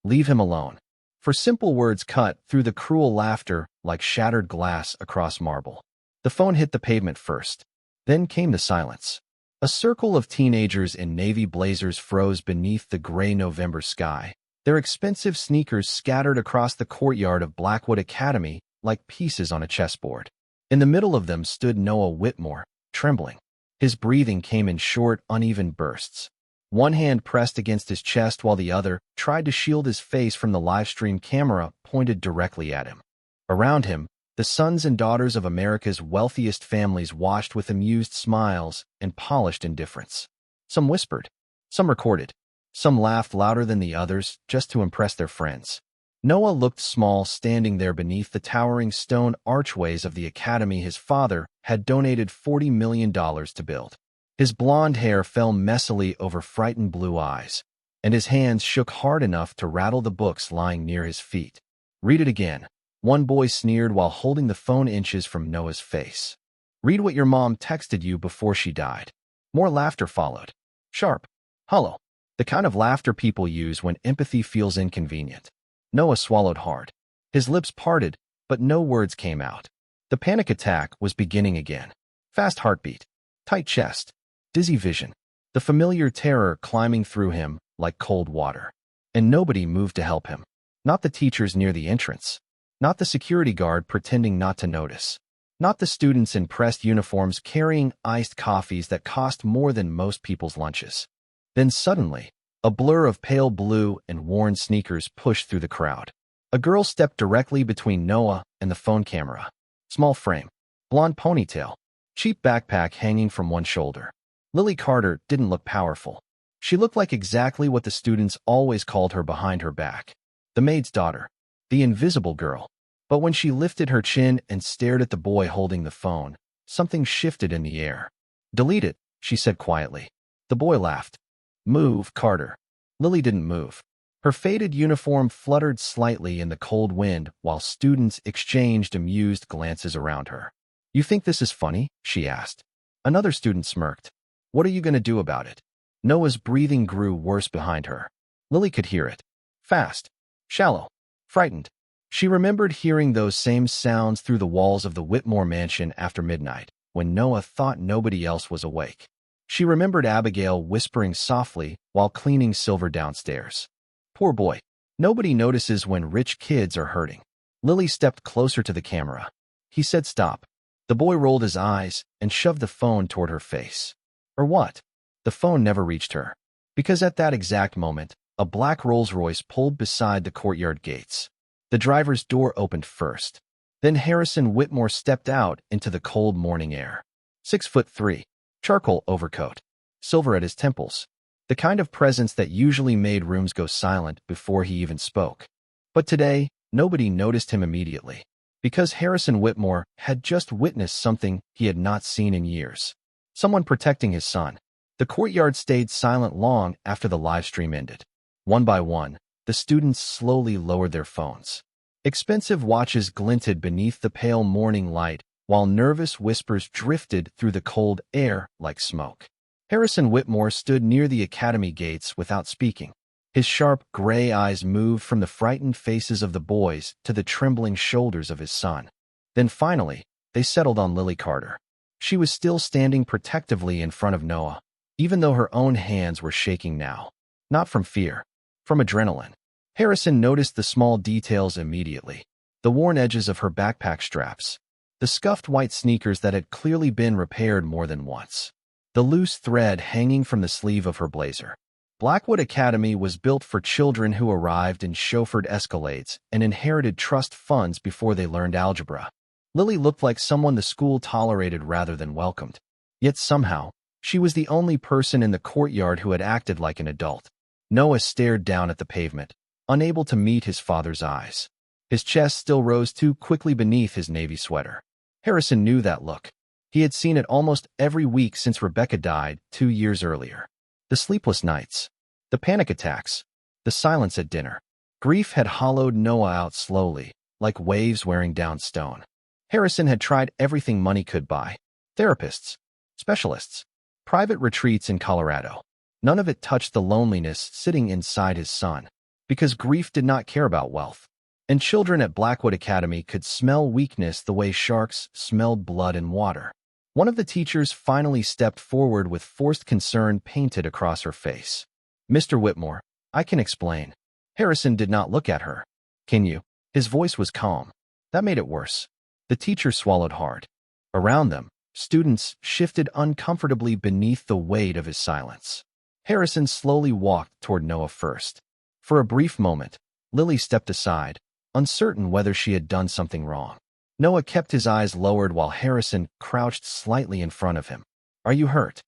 Leave him alone. For simple words cut through the cruel laughter like shattered glass across marble. The phone hit the pavement first. Then came the silence. A circle of teenagers in navy blazers froze beneath the gray November sky, their expensive sneakers scattered across the courtyard of Blackwood Academy like pieces on a chessboard. In the middle of them stood Noah Whitmore, trembling. His breathing came in short, uneven bursts. One hand pressed against his chest while the other tried to shield his face from the livestream camera pointed directly at him. Around him, the sons and daughters of America's wealthiest families watched with amused smiles and polished indifference. Some whispered, some recorded, some laughed louder than the others just to impress their friends. Noah looked small standing there beneath the towering stone archways of the academy his father had donated $40 million to build. His blonde hair fell messily over frightened blue eyes, and his hands shook hard enough to rattle the books lying near his feet. "Read it again," one boy sneered while holding the phone inches from Noah's face. "Read what your mom texted you before she died." More laughter followed. Sharp, hollow, the kind of laughter people use when empathy feels inconvenient. Noah swallowed hard. His lips parted, but no words came out. The panic attack was beginning again. Fast heartbeat, tight chest, dizzy vision, the familiar terror climbing through him like cold water. And nobody moved to help him. Not the teachers near the entrance. Not the security guard pretending not to notice. Not the students in pressed uniforms carrying iced coffees that cost more than most people's lunches. Then suddenly, a blur of pale blue and worn sneakers pushed through the crowd. A girl stepped directly between Noah and the phone camera. Small frame, blonde ponytail, cheap backpack hanging from one shoulder. Lily Carter didn't look powerful. She looked like exactly what the students always called her behind her back. The Maid's Daughter. The invisible girl. But when she lifted her chin and stared at the boy holding the phone, something shifted in the air. "Delete it," she said quietly. The boy laughed. "Move, Carter." Lily didn't move. Her faded uniform fluttered slightly in the cold wind while students exchanged amused glances around her. "You think this is funny?" she asked. Another student smirked. "What are you going to do about it?" Noah's breathing grew worse behind her. Lily could hear it. Fast, shallow, frightened. She remembered hearing those same sounds through the walls of the Whitmore mansion after midnight, when Noah thought nobody else was awake. She remembered Abigail whispering softly while cleaning Silver downstairs. "Poor boy. Nobody notices when rich kids are hurting." Lily stepped closer to the camera. He said stop. The boy rolled his eyes and shoved the phone toward her face. Or what? The phone never reached her. Because at that exact moment, a black Rolls-Royce pulled beside the courtyard gates. The driver's door opened first. Then Harrison Whitmore stepped out into the cold morning air. 6'3", charcoal overcoat, silver at his temples. The kind of presence that usually made rooms go silent before he even spoke. But today, nobody noticed him immediately. Because Harrison Whitmore had just witnessed something he had not seen in years. Someone protecting his son. The courtyard stayed silent long after the live stream ended. One by one, the students slowly lowered their phones. Expensive watches glinted beneath the pale morning light, while nervous whispers drifted through the cold air like smoke. Harrison Whitmore stood near the academy gates without speaking. His sharp gray eyes moved from the frightened faces of the boys to the trembling shoulders of his son. Then finally, they settled on Lily Carter. She was still standing protectively in front of Noah, even though her own hands were shaking now. Not from fear, from adrenaline. Harrison noticed the small details immediately. The worn edges of her backpack straps. The scuffed white sneakers that had clearly been repaired more than once. The loose thread hanging from the sleeve of her blazer. Blackwood Academy was built for children who arrived in chauffeured Escalades and inherited trust funds before they learned algebra. Lily looked like someone the school tolerated rather than welcomed. Yet somehow, she was the only person in the courtyard who had acted like an adult. Noah stared down at the pavement, unable to meet his father's eyes. His chest still rose too quickly beneath his navy sweater. Harrison knew that look. He had seen it almost every week since Rebecca died 2 years earlier. The sleepless nights, the panic attacks, the silence at dinner. Grief had hollowed Noah out slowly, like waves wearing down stone. Harrison had tried everything money could buy. Therapists, specialists, private retreats in Colorado. None of it touched the loneliness sitting inside his son. because grief did not care about wealth. And children at Blackwood Academy could smell weakness the way sharks smelled blood in water. One of the teachers finally stepped forward with forced concern painted across her face. "Mr. Whitmore, I can explain." Harrison did not look at her. "Can you?" His voice was calm. That made it worse. The teacher swallowed hard. Around them, students shifted uncomfortably beneath the weight of his silence. Harrison slowly walked toward Noah first. For a brief moment, Lily stepped aside, uncertain whether she had done something wrong. Noah kept his eyes lowered while Harrison crouched slightly in front of him. "Are you hurt?"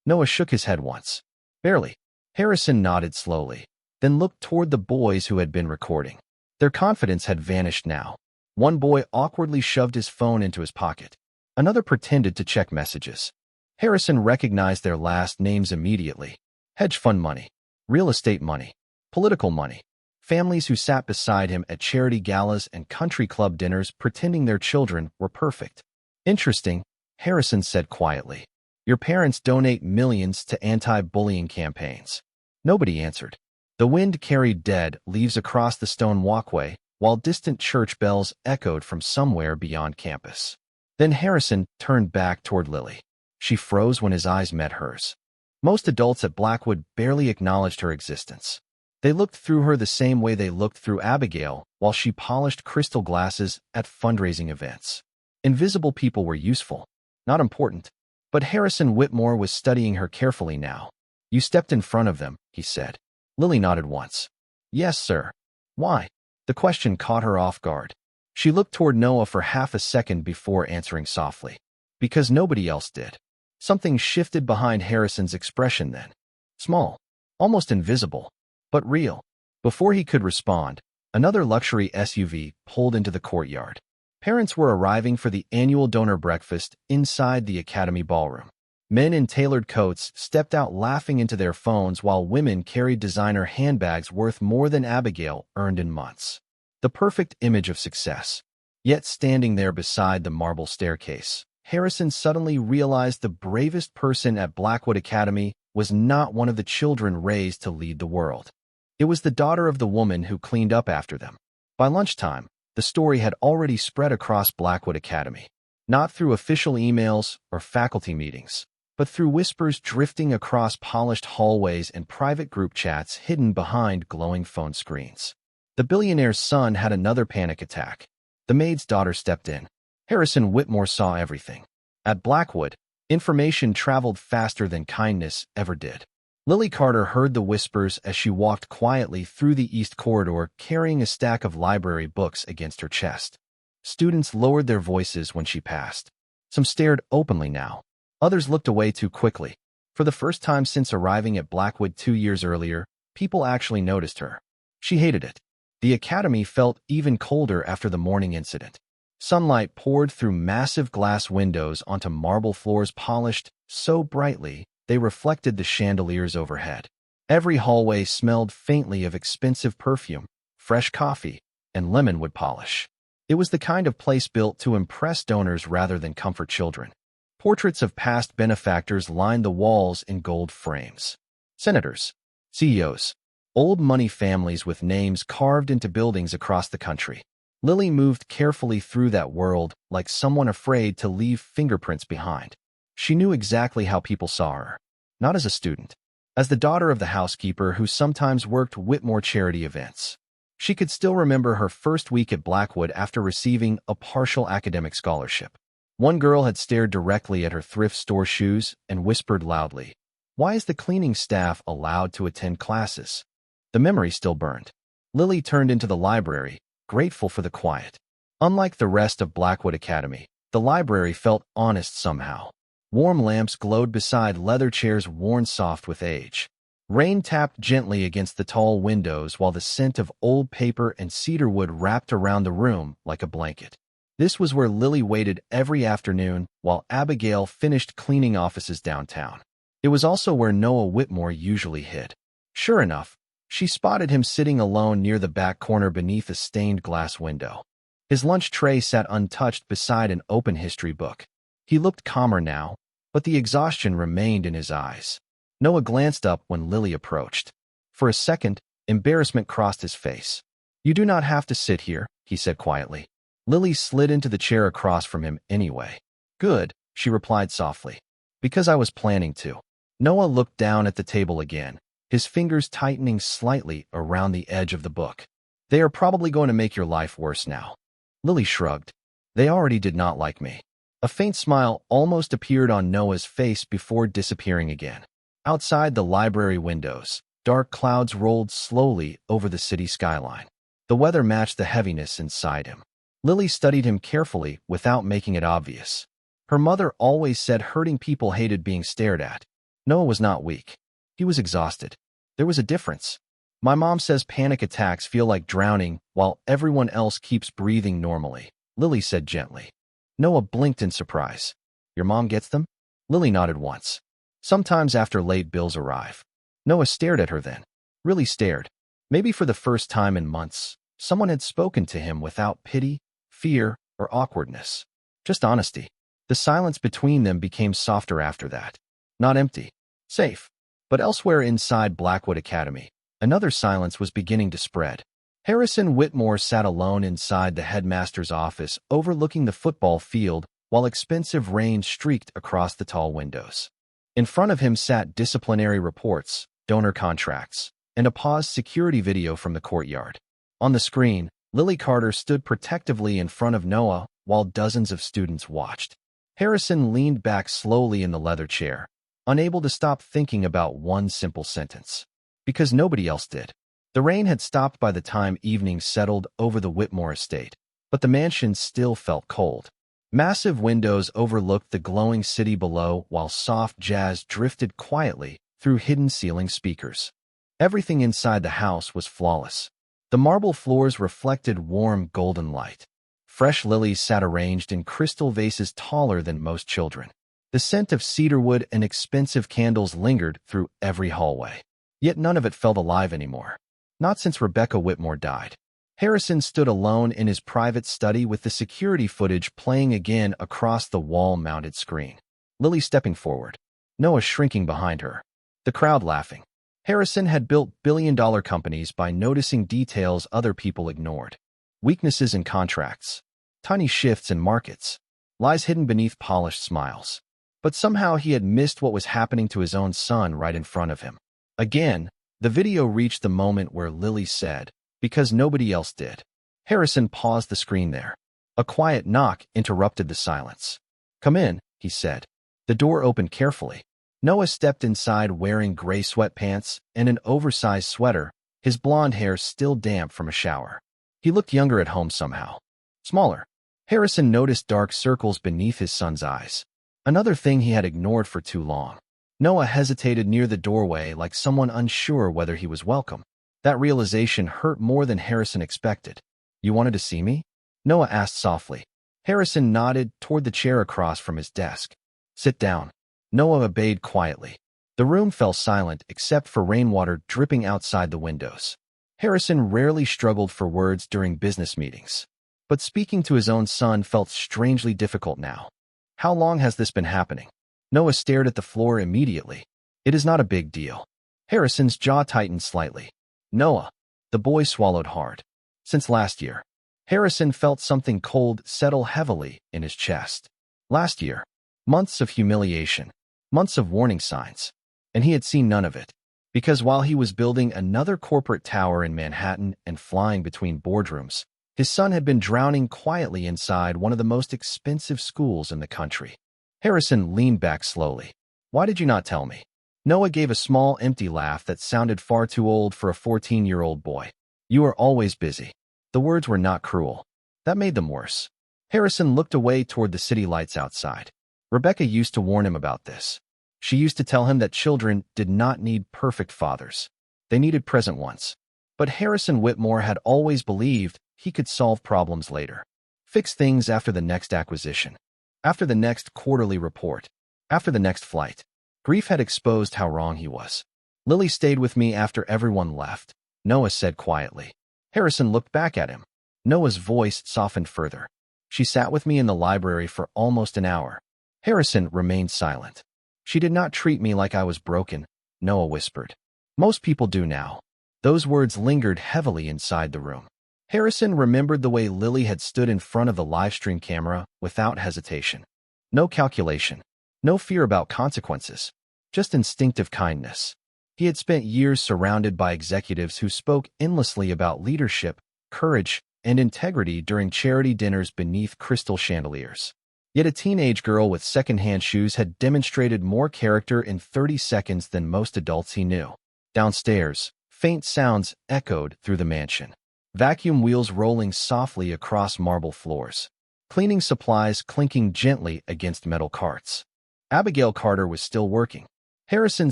Noah shook his head once. "Barely." Harrison nodded slowly, then looked toward the boys who had been recording. Their confidence had vanished now. One boy awkwardly shoved his phone into his pocket. Another pretended to check messages. Harrison recognized their last names immediately. Hedge fund money, real estate money, political money. Families who sat beside him at charity galas and country club dinners pretending their children were perfect. "Interesting," Harrison said quietly. "Your parents donate millions to anti-bullying campaigns." Nobody answered. The wind carried dead leaves across the stone walkway, while distant church bells echoed from somewhere beyond campus. Then Harrison turned back toward Lily. She froze when his eyes met hers. Most adults at Blackwood barely acknowledged her existence. They looked through her the same way they looked through Abigail while she polished crystal glasses at fundraising events. Invisible people were useful, not important. But Harrison Whitmore was studying her carefully now. "You stepped in front of them," he said. Lily nodded once. "Yes, sir." "Why?" The question caught her off guard. She looked toward Noah for half a second before answering softly. "Because nobody else did." Something shifted behind Harrison's expression then. Small, almost invisible, but real. Before he could respond, another luxury SUV pulled into the courtyard. Parents were arriving for the annual donor breakfast inside the Academy ballroom. Men in tailored coats stepped out laughing into their phones while women carried designer handbags worth more than Abigail earned in months. The perfect image of success. Yet standing there beside the marble staircase, Harrison suddenly realized the bravest person at Blackwood Academy was not one of the children raised to lead the world. It was the daughter of the woman who cleaned up after them. By lunchtime, the story had already spread across Blackwood Academy, not through official emails or faculty meetings, but through whispers drifting across polished hallways and private group chats hidden behind glowing phone screens. The billionaire's son had another panic attack. The maid's daughter stepped in. Harrison Whitmore saw everything. At Blackwood, information traveled faster than kindness ever did. Lily Carter heard the whispers as she walked quietly through the east corridor carrying a stack of library books against her chest. Students lowered their voices when she passed. Some stared openly now. Others looked away too quickly. For the first time since arriving at Blackwood 2 years earlier, people actually noticed her. She hated it. The academy felt even colder after the morning incident. Sunlight poured through massive glass windows onto marble floors polished so brightly they reflected the chandeliers overhead. Every hallway smelled faintly of expensive perfume, fresh coffee, and lemonwood polish. It was the kind of place built to impress donors rather than comfort children. Portraits of past benefactors lined the walls in gold frames. Senators, CEOs, old money families with names carved into buildings across the country. Lily moved carefully through that world like someone afraid to leave fingerprints behind. She knew exactly how people saw her. Not as a student. As the daughter of the housekeeper who sometimes worked Whitmore charity events. She could still remember her first week at Blackwood after receiving a partial academic scholarship. One girl had stared directly at her thrift store shoes and whispered loudly, "Why is the cleaning staff allowed to attend classes?" The memory still burned. Lily turned into the library, grateful for the quiet. Unlike the rest of Blackwood Academy, the library felt honest somehow. Warm lamps glowed beside leather chairs worn soft with age. Rain tapped gently against the tall windows while the scent of old paper and cedar wood wrapped around the room like a blanket. This was where Lily waited every afternoon while Abigail finished cleaning offices downtown. It was also where Noah Whitmore usually hid. Sure enough, she spotted him sitting alone near the back corner beneath a stained glass window. His lunch tray sat untouched beside an open history book. He looked calmer now, but the exhaustion remained in his eyes. Noah glanced up when Lily approached. For a second, Embarrassment crossed his face. "You do not have to sit here," he said quietly. Lily slid into the chair across from him anyway. "Good," she replied softly. "Because I was planning to." Noah looked down at the table again, his fingers tightening slightly around the edge of the book. "They are probably going to make your life worse now." Lily shrugged. "They already did not like me." A faint smile almost appeared on Noah's face before disappearing again. Outside the library windows, dark clouds rolled slowly over the city skyline. The weather matched the heaviness inside him. Lily studied him carefully without making it obvious. Her mother always said hurting people hated being stared at. Noah was not weak. He was exhausted. There was a difference. "My mom says panic attacks feel like drowning while everyone else keeps breathing normally," Lily said gently. Noah blinked in surprise. "Your mom gets them?" Lily nodded once. "Sometimes after late bills arrive." Noah stared at her then. Really stared. Maybe for the first time in months, someone had spoken to him without pity, fear, or awkwardness. Just honesty. The silence between them became softer after that. Not empty. Safe. But elsewhere inside Blackwood Academy, another silence was beginning to spread. Harrison Whitmore sat alone inside the headmaster's office overlooking the football field while expensive rain streaked across the tall windows. In front of him sat disciplinary reports, donor contracts, and a paused security video from the courtyard. On the screen, Lily Carter stood protectively in front of Noah while dozens of students watched. Harrison leaned back slowly in the leather chair, unable to stop thinking about one simple sentence. Because nobody else did. The rain had stopped by the time evening settled over the Whitmore estate, but the mansion still felt cold. Massive windows overlooked the glowing city below while soft jazz drifted quietly through hidden ceiling speakers. Everything inside the house was flawless. The marble floors reflected warm golden light. Fresh lilies sat arranged in crystal vases taller than most children. The scent of cedarwood and expensive candles lingered through every hallway. Yet none of it felt alive anymore. Not since Rebecca Whitmore died. Harrison stood alone in his private study with the security footage playing again across the wall-mounted screen. Lily stepping forward. Noah shrinking behind her. The crowd laughing. Harrison had built billion-dollar companies by noticing details other people ignored. Weaknesses in contracts. Tiny shifts in markets. Lies hidden beneath polished smiles. But somehow he had missed what was happening to his own son right in front of him. Again, the video reached the moment where Lily said, "Because nobody else did." Harrison paused the screen there. A quiet knock interrupted the silence. "Come in," he said. The door opened carefully. Noah stepped inside wearing gray sweatpants and an oversized sweater, his blonde hair still damp from a shower. He looked younger at home somehow. Smaller. Harrison noticed dark circles beneath his son's eyes. Another thing he had ignored for too long. Noah hesitated near the doorway like someone unsure whether he was welcome. That realization hurt more than Harrison expected. "You wanted to see me?" Noah asked softly. Harrison nodded toward the chair across from his desk. "Sit down." Noah obeyed quietly. The room fell silent except for rainwater dripping outside the windows. Harrison rarely struggled for words during business meetings. But speaking to his own son felt strangely difficult now. "How long has this been happening?" Noah stared at the floor immediately. "It is not a big deal." Harrison's jaw tightened slightly. "Noah." The boy swallowed hard. "Since last year." Harrison felt something cold settle heavily in his chest. Last year. Months of humiliation. Months of warning signs. And he had seen none of it. Because while he was building another corporate tower in Manhattan and flying between boardrooms, his son had been drowning quietly inside one of the most expensive schools in the country. Harrison leaned back slowly. "Why did you not tell me?" Noah gave a small, empty laugh that sounded far too old for a 14-year-old boy. "You are always busy." The words were not cruel. That made them worse. Harrison looked away toward the city lights outside. Rebecca used to warn him about this. She used to tell him that children did not need perfect fathers. They needed present ones. But Harrison Whitmore had always believed he could solve problems later. Fix things after the next acquisition. After the next quarterly report. After the next flight. Grief had exposed how wrong he was. "Lily stayed with me after everyone left," Noah said quietly. Harrison looked back at him. Noah's voice softened further. "She sat with me in the library for almost an hour." Harrison remained silent. "She did not treat me like I was broken," Noah whispered. "Most people do now." Those words lingered heavily inside the room. Harrison remembered the way Lily had stood in front of the livestream camera without hesitation. No calculation, no fear about consequences, just instinctive kindness. He had spent years surrounded by executives who spoke endlessly about leadership, courage, and integrity during charity dinners beneath crystal chandeliers. Yet a teenage girl with secondhand shoes had demonstrated more character in 30 seconds than most adults he knew. Downstairs, faint sounds echoed through the mansion. Vacuum wheels rolling softly across marble floors. Cleaning supplies clinking gently against metal carts. Abigail Carter was still working. Harrison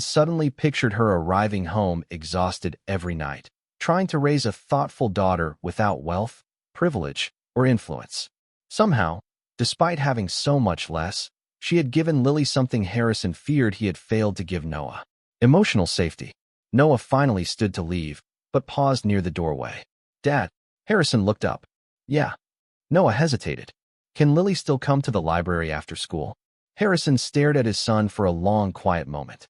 suddenly pictured her arriving home exhausted every night, trying to raise a thoughtful daughter without wealth, privilege, or influence. Somehow, despite having so much less, she had given Lily something Harrison feared he had failed to give Noah: emotional safety. Noah finally stood to leave, but paused near the doorway. "Dad." Harrison looked up. "Yeah." Noah hesitated. "Can Lily still come to the library after school?" Harrison stared at his son for a long, quiet moment.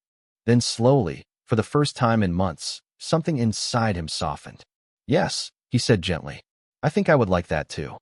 Then slowly, for the first time in months, something inside him softened. "Yes," he said gently. "I think I would like that too."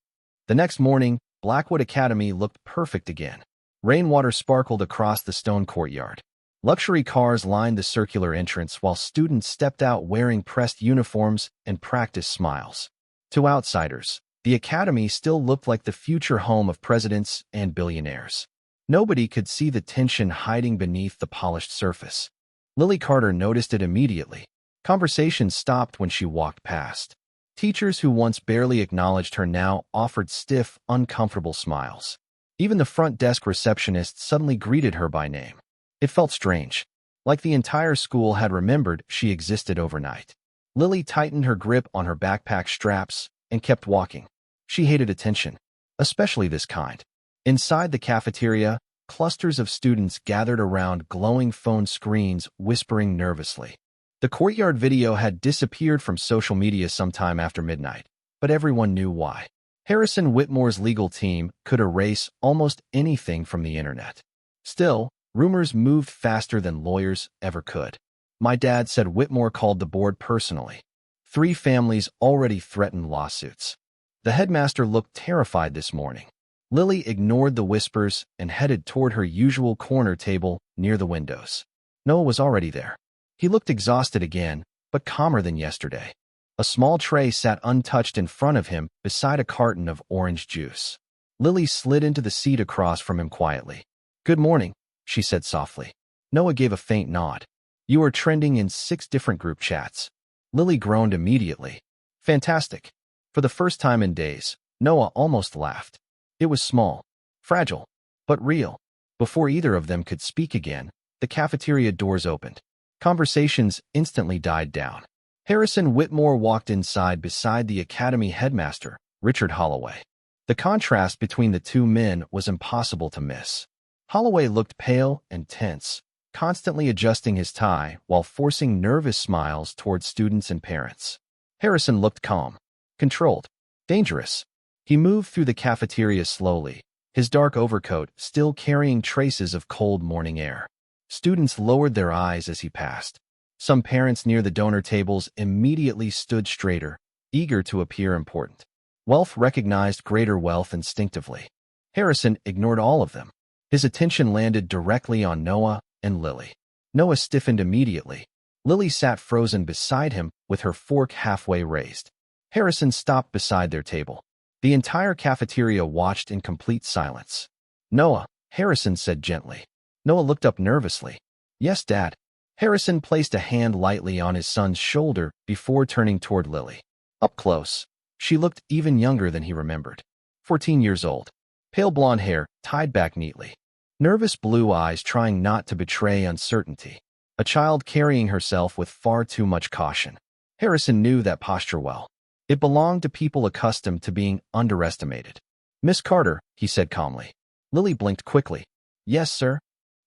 The next morning, Blackwood Academy looked perfect again. Rainwater sparkled across the stone courtyard. Luxury cars lined the circular entrance while students stepped out wearing pressed uniforms and practiced smiles. To outsiders, the academy still looked like the future home of presidents and billionaires. Nobody could see the tension hiding beneath the polished surface. Lily Carter noticed it immediately. Conversations stopped when she walked past. Teachers who once barely acknowledged her now offered stiff, uncomfortable smiles. Even the front desk receptionist suddenly greeted her by name. It felt strange, like the entire school had remembered she existed overnight. Lily tightened her grip on her backpack straps and kept walking. She hated attention, especially this kind. Inside the cafeteria, clusters of students gathered around glowing phone screens, whispering nervously. The courtyard video had disappeared from social media sometime after midnight, but everyone knew why. Harrison Whitmore's legal team could erase almost anything from the internet. Still, rumors moved faster than lawyers ever could. "My dad said Whitmore called the board personally. 3 families already threatened lawsuits." The headmaster looked terrified this morning. Lily ignored the whispers and headed toward her usual corner table near the windows. Noah was already there. He looked exhausted again, but calmer than yesterday. A small tray sat untouched in front of him beside a carton of orange juice. Lily slid into the seat across from him quietly. "Good morning," she said softly. Noah gave a faint nod. "You are trending in 6 different group chats." Lily groaned immediately. "Fantastic." For the first time in days, Noah almost laughed. It was small, fragile, but real. Before either of them could speak again, the cafeteria doors opened. Conversations instantly died down. Harrison Whitmore walked inside beside the academy headmaster, Richard Holloway. The contrast between the two men was impossible to miss. Holloway looked pale and tense, constantly adjusting his tie while forcing nervous smiles toward students and parents. Harrison looked calm, controlled, dangerous. He moved through the cafeteria slowly, his dark overcoat still carrying traces of cold morning air. Students lowered their eyes as he passed. Some parents near the donor tables immediately stood straighter, eager to appear important. Wealth recognized greater wealth instinctively. Harrison ignored all of them. His attention landed directly on Noah and Lily. Noah stiffened immediately. Lily sat frozen beside him with her fork halfway raised. Harrison stopped beside their table. The entire cafeteria watched in complete silence. "Noah," Harrison said gently. Noah looked up nervously. "Yes, Dad." Harrison placed a hand lightly on his son's shoulder before turning toward Lily. Up close, she looked even younger than he remembered. 14 years old. Pale blonde hair, tied back neatly. Nervous blue eyes trying not to betray uncertainty. A child carrying herself with far too much caution. Harrison knew that posture well. It belonged to people accustomed to being underestimated. "Miss Carter," he said calmly. Lily blinked quickly. "Yes, sir.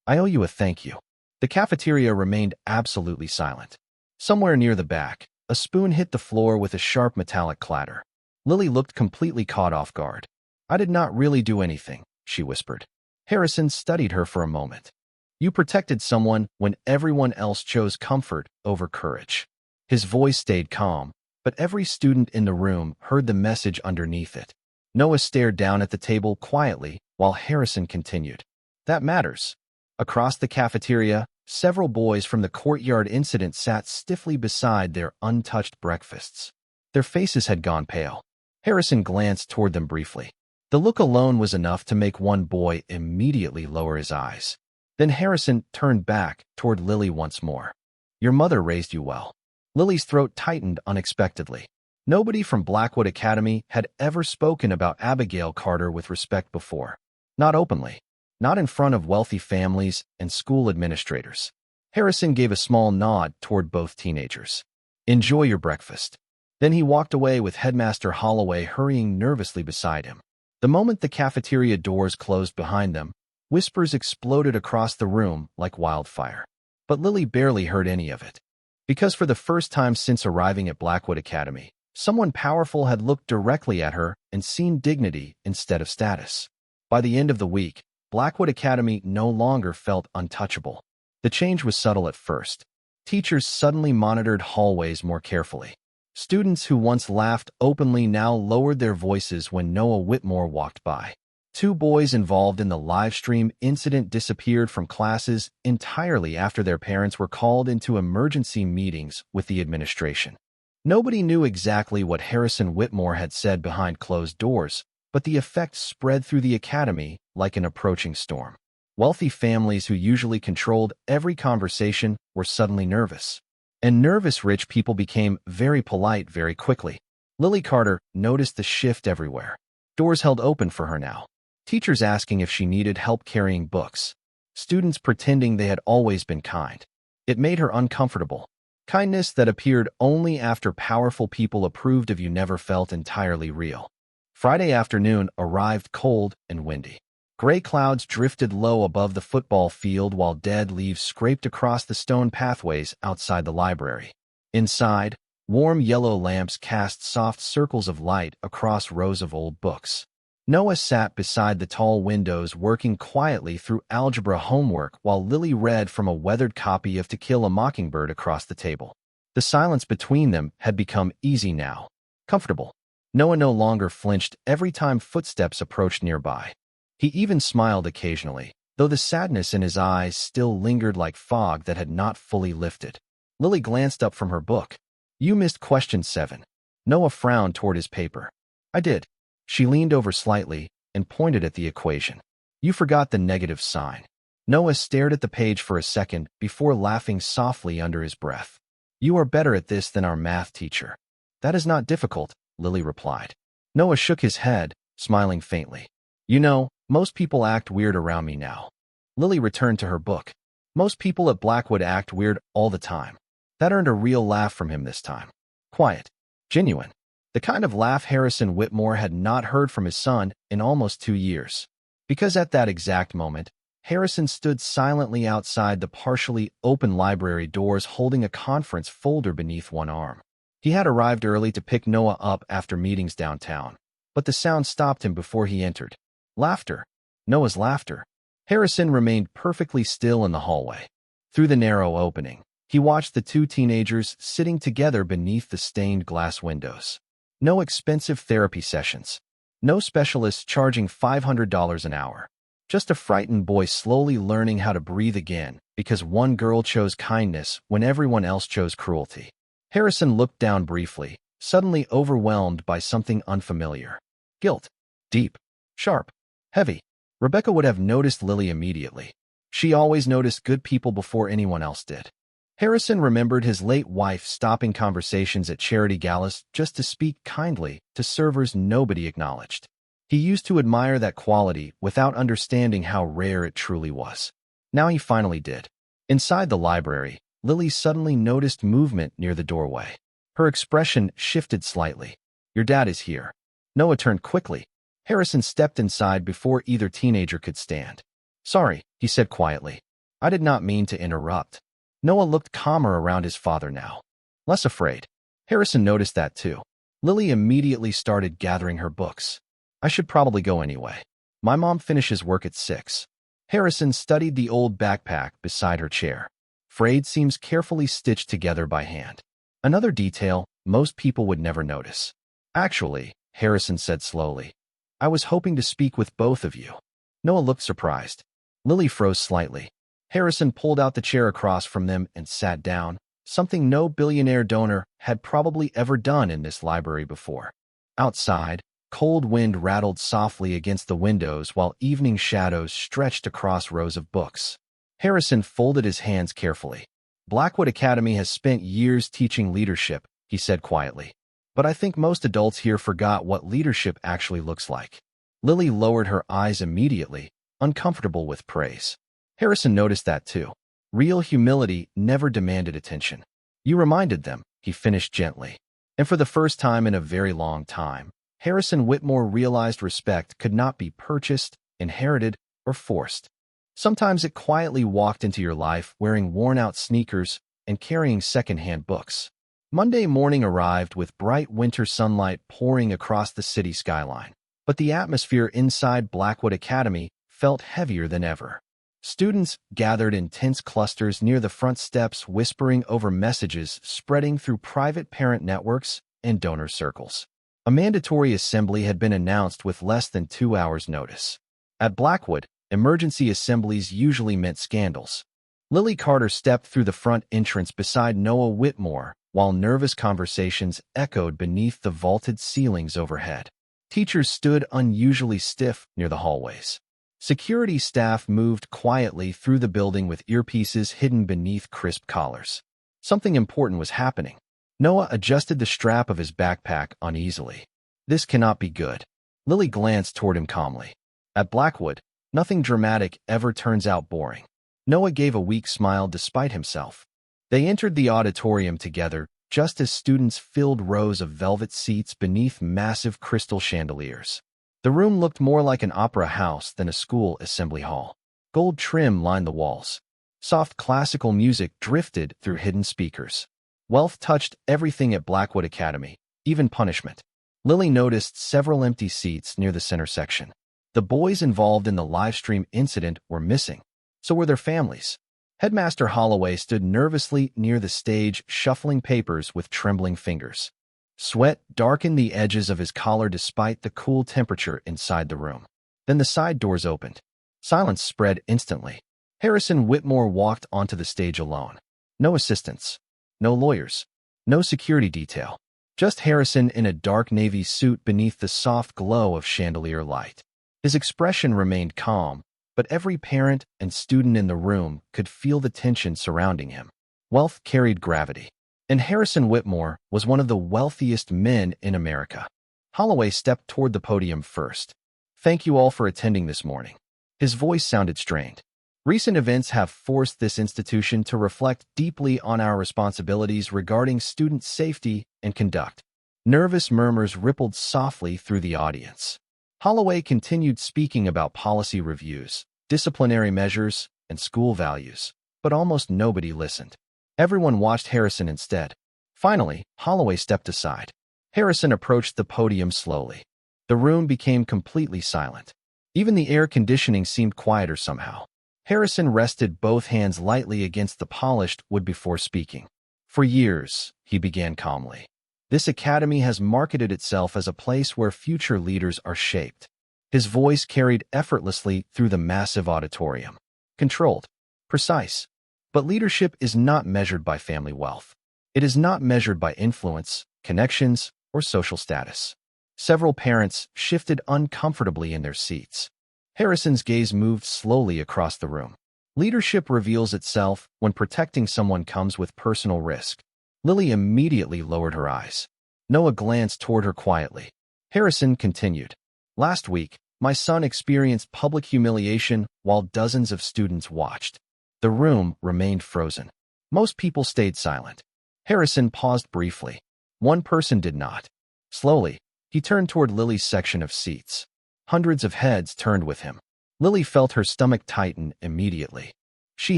I owe you a thank you." The cafeteria remained absolutely silent. Somewhere near the back, a spoon hit the floor with a sharp metallic clatter. Lily looked completely caught off guard. "I did not really do anything," she whispered. Harrison studied her for a moment. "You protected someone when everyone else chose comfort over courage." His voice stayed calm, but every student in the room heard the message underneath it. Noah stared down at the table quietly while Harrison continued. That matters. Across the cafeteria, several boys from the courtyard incident sat stiffly beside their untouched breakfasts. Their faces had gone pale. Harrison glanced toward them briefly. The look alone was enough to make one boy immediately lower his eyes. Then Harrison turned back toward Lily once more. Your mother raised you well. Lily's throat tightened unexpectedly. Nobody from Blackwood Academy had ever spoken about Abigail Carter with respect before. Not openly. Not in front of wealthy families and school administrators. Harrison gave a small nod toward both teenagers. Enjoy your breakfast. Then he walked away with Headmaster Holloway hurrying nervously beside him. The moment the cafeteria doors closed behind them, whispers exploded across the room like wildfire. But Lily barely heard any of it. Because for the first time since arriving at Blackwood Academy, someone powerful had looked directly at her and seen dignity instead of status. By the end of the week, Blackwood Academy no longer felt untouchable. The change was subtle at first. Teachers suddenly monitored hallways more carefully. Students who once laughed openly now lowered their voices when Noah Whitmore walked by. 2 boys involved in the livestream incident disappeared from classes entirely after their parents were called into emergency meetings with the administration. Nobody knew exactly what Harrison Whitmore had said behind closed doors, but the effect spread through the academy like an approaching storm. Wealthy families who usually controlled every conversation were suddenly nervous. And nervous rich people became very polite very quickly. Lily Carter noticed the shift everywhere. Doors held open for her now. Teachers asking if she needed help carrying books. Students pretending they had always been kind. It made her uncomfortable. Kindness that appeared only after powerful people approved of you never felt entirely real. Friday afternoon arrived cold and windy. Gray clouds drifted low above the football field while dead leaves scraped across the stone pathways outside the library. Inside, warm yellow lamps cast soft circles of light across rows of old books. Noah sat beside the tall windows working quietly through algebra homework while Lily read from a weathered copy of To Kill a Mockingbird across the table. The silence between them had become easy now, comfortable. Noah no longer flinched every time footsteps approached nearby. He even smiled occasionally, though the sadness in his eyes still lingered like fog that had not fully lifted. Lily glanced up from her book. You missed question 7. Noah frowned toward his paper. I did. She leaned over slightly and pointed at the equation. You forgot the negative sign. Noah stared at the page for a second before laughing softly under his breath. You are better at this than our math teacher. That is not difficult, Lily replied. Noah shook his head, smiling faintly. You know, most people act weird around me now. Lily returned to her book. Most people at Blackwood act weird all the time. That earned a real laugh from him this time. Quiet. Genuine. The kind of laugh Harrison Whitmore had not heard from his son in almost 2 years. Because at that exact moment, Harrison stood silently outside the partially open library doors holding a conference folder beneath one arm. He had arrived early to pick Noah up after meetings downtown, but the sound stopped him before he entered. Laughter. Noah's laughter. Harrison remained perfectly still in the hallway. Through the narrow opening, he watched the 2 teenagers sitting together beneath the stained glass windows. No expensive therapy sessions. No specialists charging $500 an hour. Just a frightened boy slowly learning how to breathe again because one girl chose kindness when everyone else chose cruelty. Harrison looked down briefly, suddenly overwhelmed by something unfamiliar. Guilt. Deep. Sharp. Heavy. Rebecca would have noticed Lily immediately. She always noticed good people before anyone else did. Harrison remembered his late wife stopping conversations at charity galas just to speak kindly to servers nobody acknowledged. He used to admire that quality without understanding how rare it truly was. Now he finally did. Inside the library, Lily suddenly noticed movement near the doorway. Her expression shifted slightly. Your dad is here. Noah turned quickly. Harrison stepped inside before either teenager could stand. Sorry, he said quietly. I did not mean to interrupt. Noah looked calmer around his father now. Less afraid. Harrison noticed that too. Lily immediately started gathering her books. I should probably go anyway. My mom finishes work at 6. Harrison studied the old backpack beside her chair. Frayed seams carefully stitched together by hand. Another detail most people would never notice. Actually, Harrison said slowly, I was hoping to speak with both of you. Noah looked surprised. Lily froze slightly. Harrison pulled out the chair across from them and sat down, something no billionaire donor had probably ever done in this library before. Outside, cold wind rattled softly against the windows while evening shadows stretched across rows of books. Harrison folded his hands carefully. Blackwood Academy has spent years teaching leadership, he said quietly. But I think most adults here forgot what leadership actually looks like. Lily lowered her eyes immediately, uncomfortable with praise. Harrison noticed that too. Real humility never demanded attention. You reminded them, he finished gently. And for the first time in a very long time, Harrison Whitmore realized respect could not be purchased, inherited, or forced. Sometimes it quietly walked into your life wearing worn-out sneakers and carrying second-hand books. Monday morning arrived with bright winter sunlight pouring across the city skyline, but the atmosphere inside Blackwood Academy felt heavier than ever. Students gathered in tense clusters near the front steps, whispering over messages spreading through private parent networks and donor circles. A mandatory assembly had been announced with less than 2 hours' notice. At Blackwood, emergency assemblies usually meant scandals. Lily Carter stepped through the front entrance beside Noah Whitmore, while nervous conversations echoed beneath the vaulted ceilings overhead. Teachers stood unusually stiff near the hallways. Security staff moved quietly through the building with earpieces hidden beneath crisp collars. Something important was happening. Noah adjusted the strap of his backpack uneasily. This cannot be good. Lily glanced toward him calmly. At Blackwood, nothing dramatic ever turns out boring. Noah gave a weak smile despite himself. They entered the auditorium together, just as students filled rows of velvet seats beneath massive crystal chandeliers. The room looked more like an opera house than a school assembly hall. Gold trim lined the walls. Soft classical music drifted through hidden speakers. Wealth touched everything at Blackwood Academy, even punishment. Lily noticed several empty seats near the center section. The boys involved in the livestream incident were missing. So were their families. Headmaster Holloway stood nervously near the stage, shuffling papers with trembling fingers. Sweat darkened the edges of his collar despite the cool temperature inside the room. Then the side doors opened. Silence spread instantly. Harrison Whitmore walked onto the stage alone. No assistants. No lawyers. No security detail. Just Harrison in a dark navy suit beneath the soft glow of chandelier light. His expression remained calm, but every parent and student in the room could feel the tension surrounding him. Wealth carried gravity. And Harrison Whitmore was one of the wealthiest men in America. Holloway stepped toward the podium first. Thank you all for attending this morning. His voice sounded strained. Recent events have forced this institution to reflect deeply on our responsibilities regarding student safety and conduct. Nervous murmurs rippled softly through the audience. Holloway continued speaking about policy reviews, disciplinary measures, and school values, but almost nobody listened. Everyone watched Harrison instead. Finally, Holloway stepped aside. Harrison approached the podium slowly. The room became completely silent. Even the air conditioning seemed quieter somehow. Harrison rested both hands lightly against the polished wood before speaking. For years, he began calmly, this academy has marketed itself as a place where future leaders are shaped. His voice carried effortlessly through the massive auditorium. Controlled. Precise. But leadership is not measured by family wealth. It is not measured by influence, connections, or social status. Several parents shifted uncomfortably in their seats. Harrison's gaze moved slowly across the room. Leadership reveals itself when protecting someone comes with personal risk. Lily immediately lowered her eyes. Noah glanced toward her quietly. Harrison continued. Last week, my son experienced public humiliation while dozens of students watched. The room remained frozen. Most people stayed silent. Harrison paused briefly. One person did not. Slowly, he turned toward Lily's section of seats. Hundreds of heads turned with him. Lily felt her stomach tighten immediately. She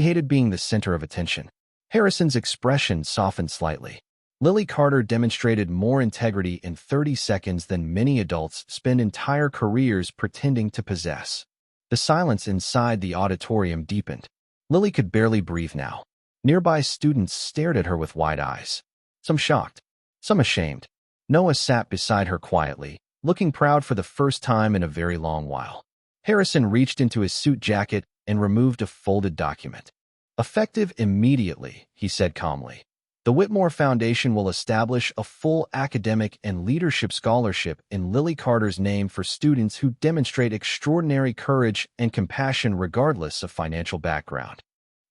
hated being the center of attention. Harrison's expression softened slightly. Lily Carter demonstrated more integrity in 30 seconds than many adults spend entire careers pretending to possess. The silence inside the auditorium deepened. Lily could barely breathe now. Nearby students stared at her with wide eyes. some shocked, some ashamed. Noah sat beside her quietly, looking proud for the first time in a very long while. Harrison reached into his suit jacket and removed a folded document. "Effective immediately," he said calmly. "The Whitmore Foundation will establish a full academic and leadership scholarship in Lily Carter's name for students who demonstrate extraordinary courage and compassion regardless of financial background."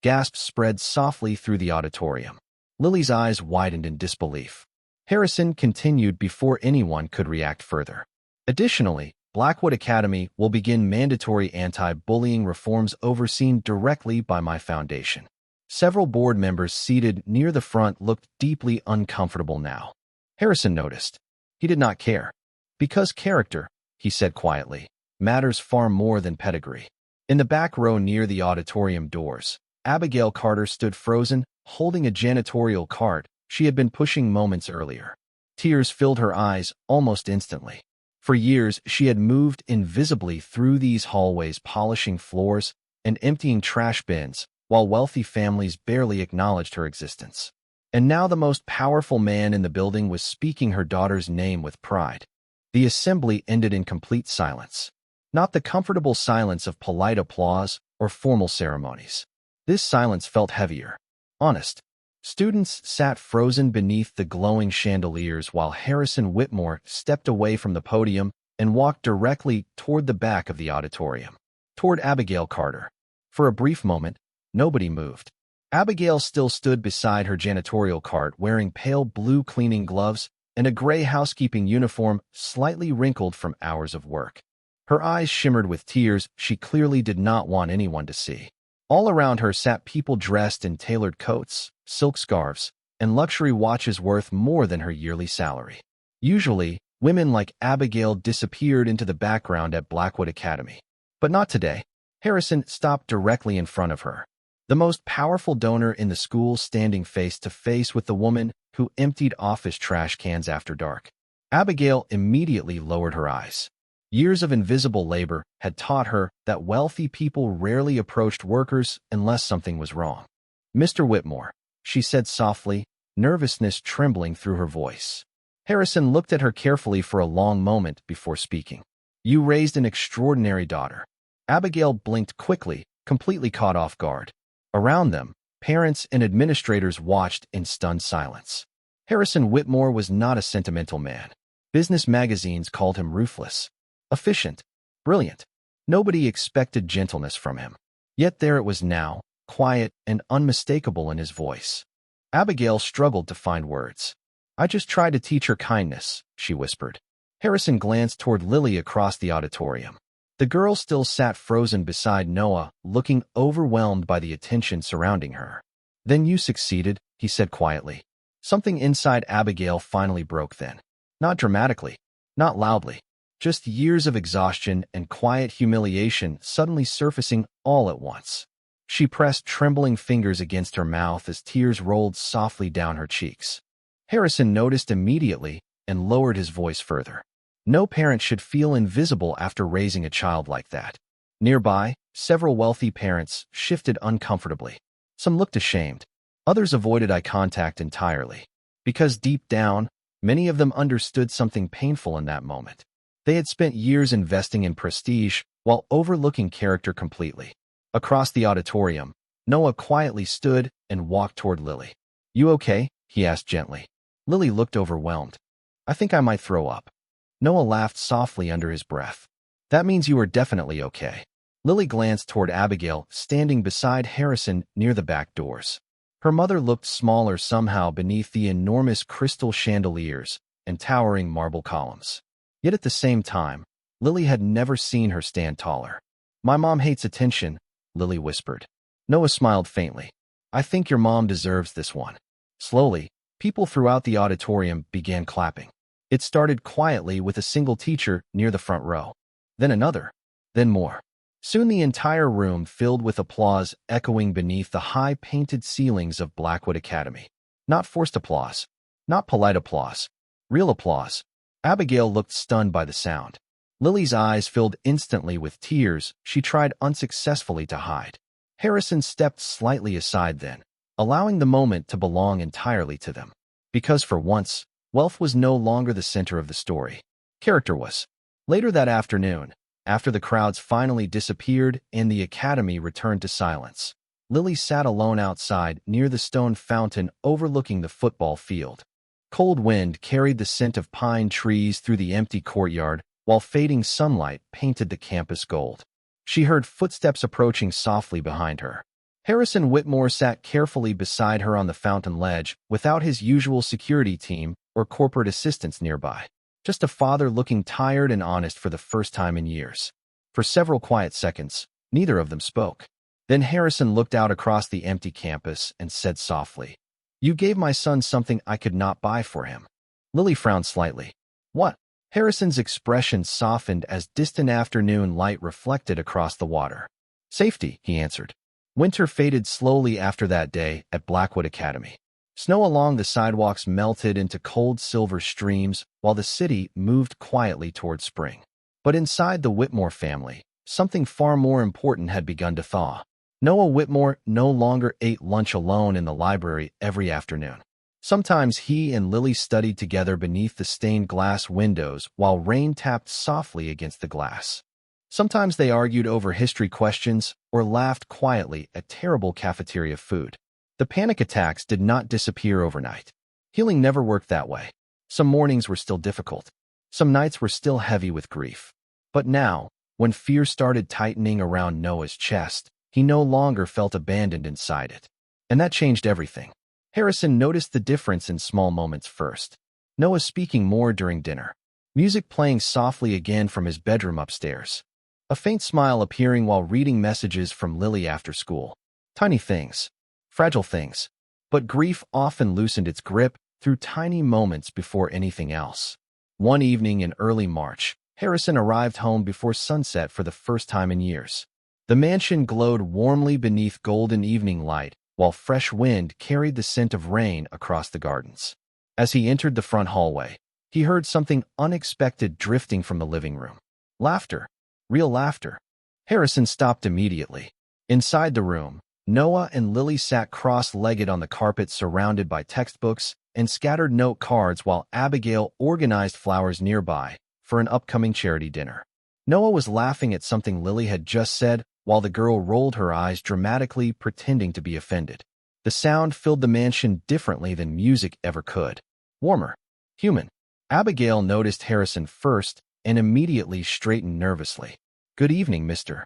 Gasps spread softly through the auditorium. Lily's eyes widened in disbelief. Harrison continued before anyone could react further. "Additionally, Blackwood Academy will begin mandatory anti-bullying reforms overseen directly by my foundation." Several board members seated near the front looked deeply uncomfortable now. Harrison noticed. He did not care. "Because character," he said quietly, "matters far more than pedigree." In the back row near the auditorium doors, Abigail Carter stood frozen, holding a janitorial cart she had been pushing moments earlier. Tears filled her eyes almost instantly. For years, she had moved invisibly through these hallways, polishing floors and emptying trash bins, while wealthy families barely acknowledged her existence. And now the most powerful man in the building was speaking her daughter's name with pride. The assembly ended in complete silence. Not the comfortable silence of polite applause or formal ceremonies. This silence felt heavier, honest. Students sat frozen beneath the glowing chandeliers while Harrison Whitmore stepped away from the podium and walked directly toward the back of the auditorium, toward Abigail Carter. For a brief moment, nobody moved. Abigail still stood beside her janitorial cart wearing pale blue cleaning gloves and a gray housekeeping uniform slightly wrinkled from hours of work. Her eyes shimmered with tears she clearly did not want anyone to see. All around her sat people dressed in tailored coats, silk scarves, and luxury watches worth more than her yearly salary. Usually, women like Abigail disappeared into the background at Blackwood Academy. But not today. Harrison stopped directly in front of her. The most powerful donor in the school standing face to face with the woman who emptied office trash cans after dark. Abigail immediately lowered her eyes. Years of invisible labor had taught her that wealthy people rarely approached workers unless something was wrong. "Mr. Whitmore," she said softly, nervousness trembling through her voice. Harrison looked at her carefully for a long moment before speaking. "You raised an extraordinary daughter." Abigail blinked quickly, completely caught off guard. Around them, parents and administrators watched in stunned silence. Harrison Whitmore was not a sentimental man. Business magazines called him ruthless, efficient, brilliant. Nobody expected gentleness from him. Yet there it was now, quiet and unmistakable in his voice. Abigail struggled to find words. "I just tried to teach her kindness," she whispered. Harrison glanced toward Lily across the auditorium. The girl still sat frozen beside Noah, looking overwhelmed by the attention surrounding her. "Then you succeeded," he said quietly. Something inside Abigail finally broke then. Not dramatically, not loudly. Just years of exhaustion and quiet humiliation suddenly surfacing all at once. She pressed trembling fingers against her mouth as tears rolled softly down her cheeks. Harrison noticed immediately and lowered his voice further. No parent should feel invisible after raising a child like that. Nearby, several wealthy parents shifted uncomfortably. Some looked ashamed. Others avoided eye contact entirely. Because deep down, many of them understood something painful in that moment. They had spent years investing in prestige while overlooking character completely. Across the auditorium, Noah quietly stood and walked toward Lily. "You okay?" he asked gently. Lily looked overwhelmed. "I think I might throw up." Noah laughed softly under his breath. "That means you are definitely okay." Lily glanced toward Abigail, standing beside Harrison near the back doors. Her mother looked smaller somehow beneath the enormous crystal chandeliers and towering marble columns. Yet at the same time, Lily had never seen her stand taller. "My mom hates attention," Lily whispered. Noah smiled faintly. "I think your mom deserves this one." Slowly, people throughout the auditorium began clapping. It started quietly with a single teacher near the front row. Then another. Then more. Soon the entire room filled with applause echoing beneath the high painted ceilings of Blackwood Academy. Not forced applause. Not polite applause. Real applause. Abigail looked stunned by the sound. Lily's eyes filled instantly with tears she tried unsuccessfully to hide. Harrison stepped slightly aside then, allowing the moment to belong entirely to them. Because for once, wealth was no longer the center of the story. Character was. Later that afternoon, after the crowds finally disappeared and the academy returned to silence, Lily sat alone outside near the stone fountain overlooking the football field. Cold wind carried the scent of pine trees through the empty courtyard, while fading sunlight painted the campus gold. She heard footsteps approaching softly behind her. Harrison Whitmore sat carefully beside her on the fountain ledge, without his usual security team or corporate assistants nearby. Just a father looking tired and honest for the first time in years. For several quiet seconds, neither of them spoke. Then Harrison looked out across the empty campus and said softly, "You gave my son something I could not buy for him." Lily frowned slightly. "What?" Harrison's expression softened as distant afternoon light reflected across the water. "Safety," he answered. Winter faded slowly after that day at Blackwood Academy. Snow along the sidewalks melted into cold silver streams while the city moved quietly toward spring. But inside the Whitmore family, something far more important had begun to thaw. Noah Whitmore no longer ate lunch alone in the library every afternoon. Sometimes he and Lily studied together beneath the stained glass windows while rain tapped softly against the glass. Sometimes they argued over history questions or laughed quietly at terrible cafeteria food. The panic attacks did not disappear overnight. Healing never worked that way. Some mornings were still difficult. Some nights were still heavy with grief. But now, when fear started tightening around Noah's chest, he no longer felt abandoned inside it. And that changed everything. Harrison noticed the difference in small moments first. Noah speaking more during dinner. Music playing softly again from his bedroom upstairs. A faint smile appearing while reading messages from Lily after school. Tiny things. Fragile things. But grief often loosened its grip through tiny moments before anything else. One evening in early March, Harrison arrived home before sunset for the first time in years. The mansion glowed warmly beneath golden evening light, while fresh wind carried the scent of rain across the gardens. As he entered the front hallway, he heard something unexpected drifting from the living room. Laughter. Real laughter. Harrison stopped immediately. Inside the room, Noah and Lily sat cross-legged on the carpet surrounded by textbooks and scattered note cards while Abigail organized flowers nearby for an upcoming charity dinner. Noah was laughing at something Lily had just said while the girl rolled her eyes dramatically, pretending to be offended. The sound filled the mansion differently than music ever could. Warmer. Human. Abigail noticed Harrison first and immediately straightened nervously. "Good evening, Mr.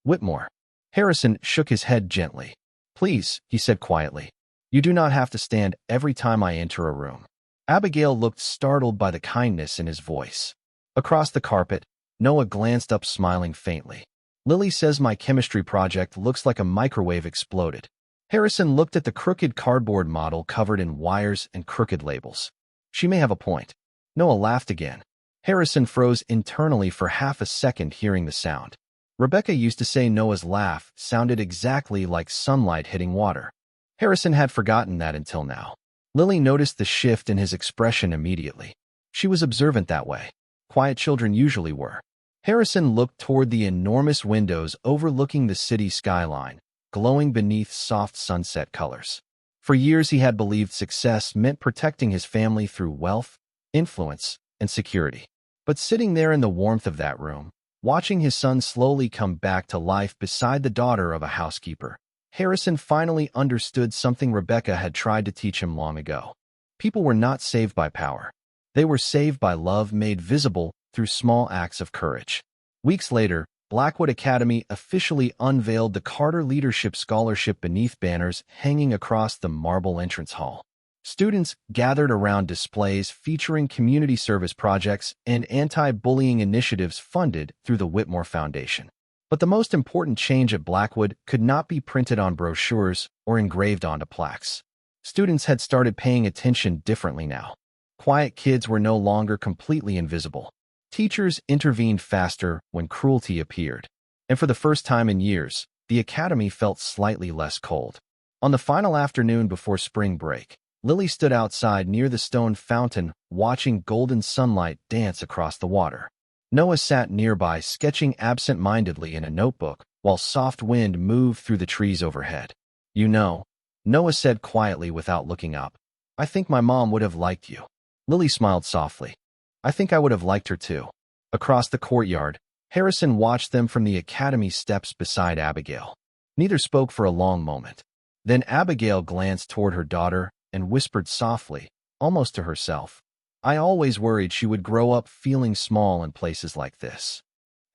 Whitmore." Harrison shook his head gently. "Please," he said quietly. "You do not have to stand every time I enter a room." Abigail looked startled by the kindness in his voice. Across the carpet, Noah glanced up smiling faintly. "Lily says my chemistry project looks like a microwave exploded." Harrison looked at the crooked cardboard model covered in wires and crooked labels. "She may have a point." Noah laughed again. Harrison froze internally for half a second hearing the sound. Rebecca used to say Noah's laugh sounded exactly like sunlight hitting water. Harrison had forgotten that until now. Lily noticed the shift in his expression immediately. She was observant that way. Quiet children usually were. Harrison looked toward the enormous windows overlooking the city skyline, glowing beneath soft sunset colors. For years he had believed success meant protecting his family through wealth, influence, and security. But sitting there in the warmth of that room, watching his son slowly come back to life beside the daughter of a housekeeper, Harrison finally understood something Rebecca had tried to teach him long ago. People were not saved by power. They were saved by love made visible through small acts of courage. Weeks later, Blackwood Academy officially unveiled the Carter Leadership Scholarship beneath banners hanging across the marble entrance hall. Students gathered around displays featuring community service projects and anti-bullying initiatives funded through the Whitmore Foundation. But the most important change at Blackwood could not be printed on brochures or engraved onto plaques. Students had started paying attention differently now. Quiet kids were no longer completely invisible. Teachers intervened faster when cruelty appeared. And for the first time in years, the academy felt slightly less cold. On the final afternoon before spring break, Lily stood outside near the stone fountain, watching golden sunlight dance across the water. Noah sat nearby, sketching absent-mindedly in a notebook, while soft wind moved through the trees overhead. "You know," Noah said quietly without looking up, I think my mom would have liked you. Lily smiled softly. I think I would have liked her too. Across the courtyard, Harrison watched them from the academy steps beside Abigail. Neither spoke for a long moment. Then Abigail glanced toward her daughter and whispered softly, almost to herself, I always worried she would grow up feeling small in places like this.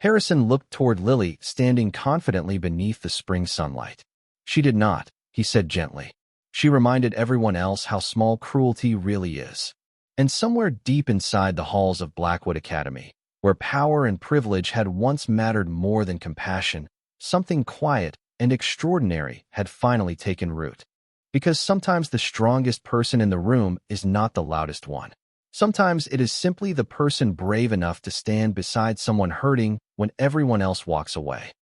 Harrison looked toward Lily, standing confidently beneath the spring sunlight. She did not, he said gently. She reminded everyone else how small cruelty really is. And somewhere deep inside the halls of Blackwood Academy, where power and privilege had once mattered more than compassion, something quiet and extraordinary had finally taken root. Because sometimes the strongest person in the room is not the loudest one. Sometimes it is simply the person brave enough to stand beside someone hurting when everyone else walks away.